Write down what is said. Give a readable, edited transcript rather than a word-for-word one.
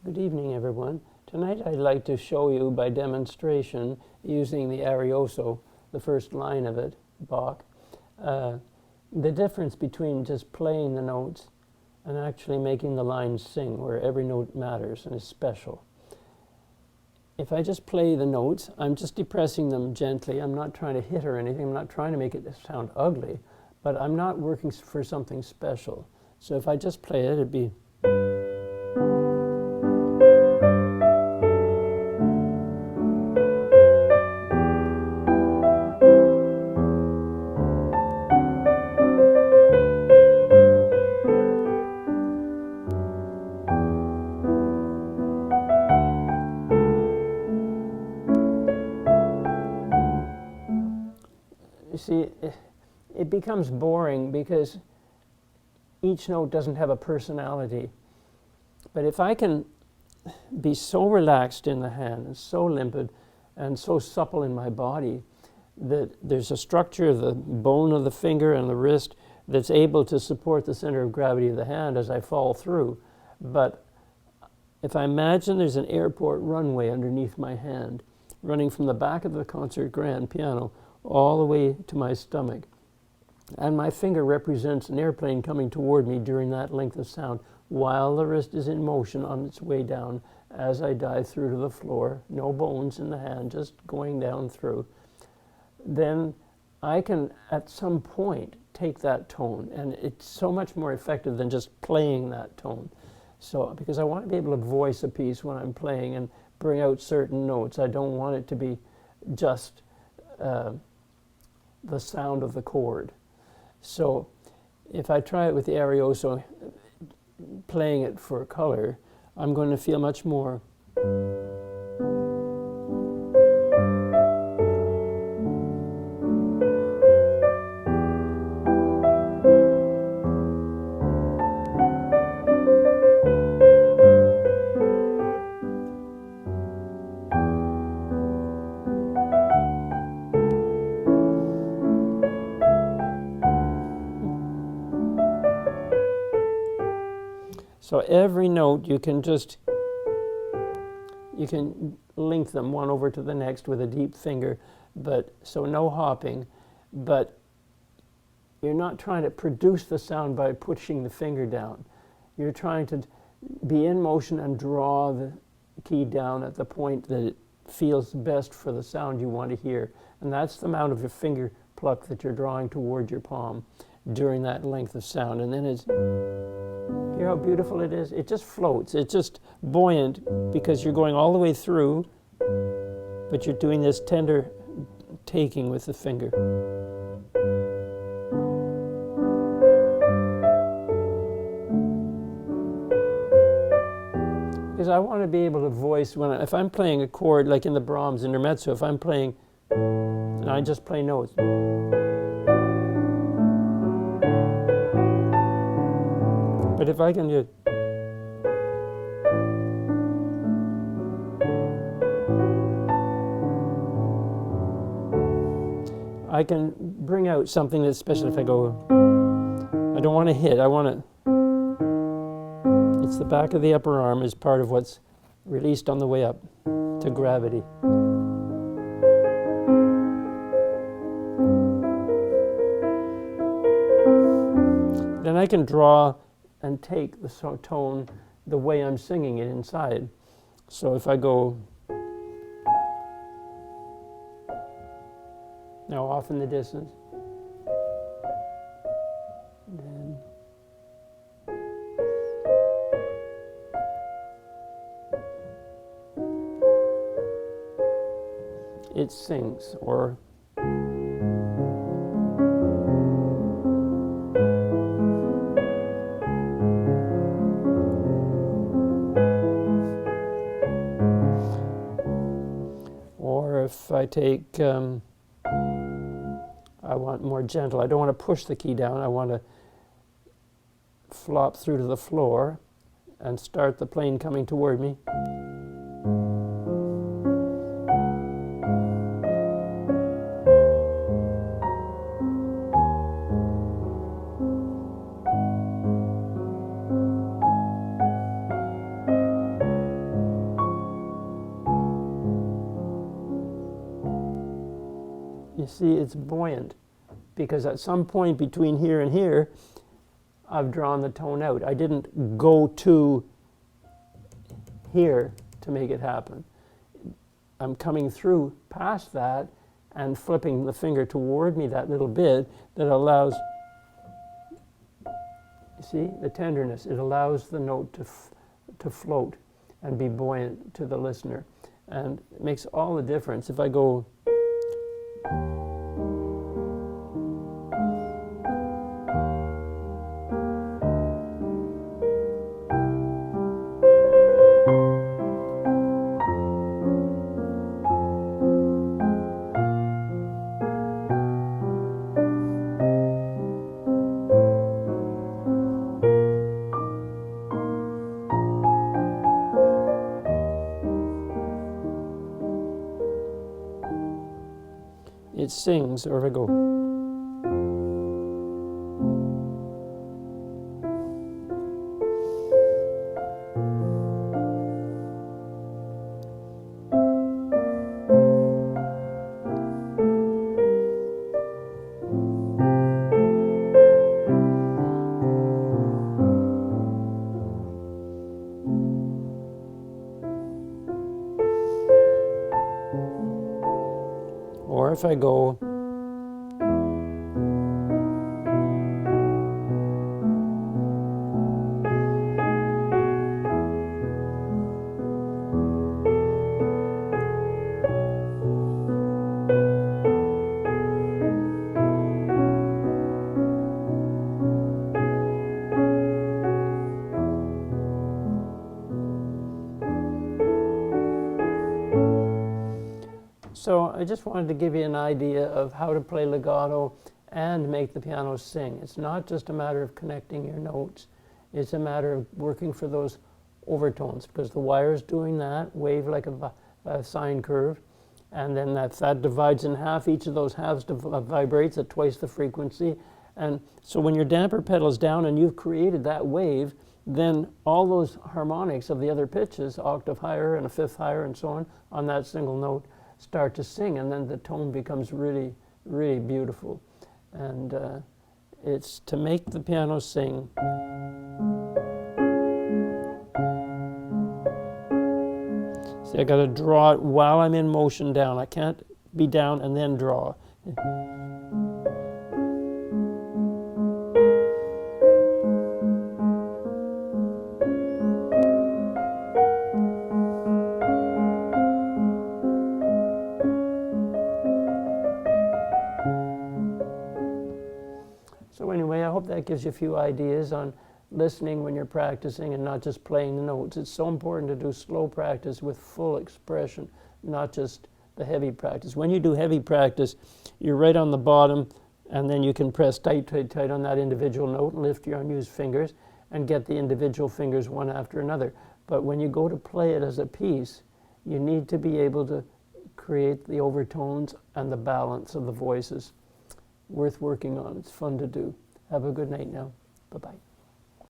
Good evening, everyone. Tonight I'd like to show you by demonstration, using the Arioso, the first line of it, Bach, the difference between just playing the notes and actually making the lines sing, where every note matters and is special. If I just play the notes, I'm just depressing them gently. I'm not trying to hit or anything. I'm not trying to make it sound ugly, but I'm not working for something special. So if I just play it, it'd be... You see, it becomes boring because each note doesn't have a personality. But if I can be so relaxed in the hand and so limpid and so supple in my body that there's a structure of the bone of the finger and the wrist that's able to support the center of gravity of the hand as I fall through. But if I imagine there's an airport runway underneath my hand, running from the back of the concert grand piano all the way to my stomach, and my finger represents an airplane coming toward me during that length of sound, while the wrist is in motion on its way down as I dive through to the floor, no bones in the hand, just going down through, then I can at some point take that tone, and it's so much more effective than just playing that tone. So, because I want to be able to voice a piece when I'm playing and bring out certain notes. I don't want it to be just the sound of the chord. So if I try it with the Arioso, playing it for color, I'm going to feel much more. So every note you can link them one over to the next with a deep finger, but so no hopping, but you're not trying to produce the sound by pushing the finger down. You're trying to be in motion and draw the key down at the point that it feels best for the sound you want to hear. And that's the amount of your finger pluck that you're drawing toward your palm during that length of sound. And then it's... Hear how beautiful it is? It just floats. It's just buoyant because you're going all the way through, but you're doing this tender taking with the finger. Because I want to be able to voice if I'm playing a chord like in the Brahms Intermezzo, if I'm playing and I just play notes. But if I can just... I can bring out something that's special if I go... I don't want to hit, I want to... It's the back of the upper arm is part of what's released on the way up to gravity. Then I can draw and take the tone the way I'm singing it inside. So if I go now off in the distance, then it sings, or if I take, I want more gentle. I don't want to push the key down. I want to flop through to the floor and start the plane coming toward me. You see, it's buoyant, because at some point between here and here, I've drawn the tone out. I didn't go to here to make it happen. I'm coming through past that and flipping the finger toward me that little bit that allows, you see, the tenderness. It allows the note to float and be buoyant to the listener. And it makes all the difference. If I go, it sings, or if I go, or if I go, so I just wanted to give you an idea of how to play legato and make the piano sing. It's not just a matter of connecting your notes. It's a matter of working for those overtones, because the wire's doing that, wave like a sine curve, and then that divides in half. Each of those halves vibrates at twice the frequency. And so when your damper pedal is down and you've created that wave, then all those harmonics of the other pitches, octave higher and a fifth higher and so on that single note, start to sing, and then the tone becomes really, really beautiful. And it's to make the piano sing. See, I got to draw it while I'm in motion down. I can't be down and then draw. So anyway, I hope that gives you a few ideas on listening when you're practicing and not just playing the notes. It's so important to do slow practice with full expression, not just the heavy practice. When you do heavy practice, you're right on the bottom, and then you can press tight, tight, tight on that individual note and lift your unused fingers and get the individual fingers one after another. But when you go to play it as a piece, you need to be able to create the overtones and the balance of the voices. Worth working on. It's fun to do. Have a good night now. Bye-bye.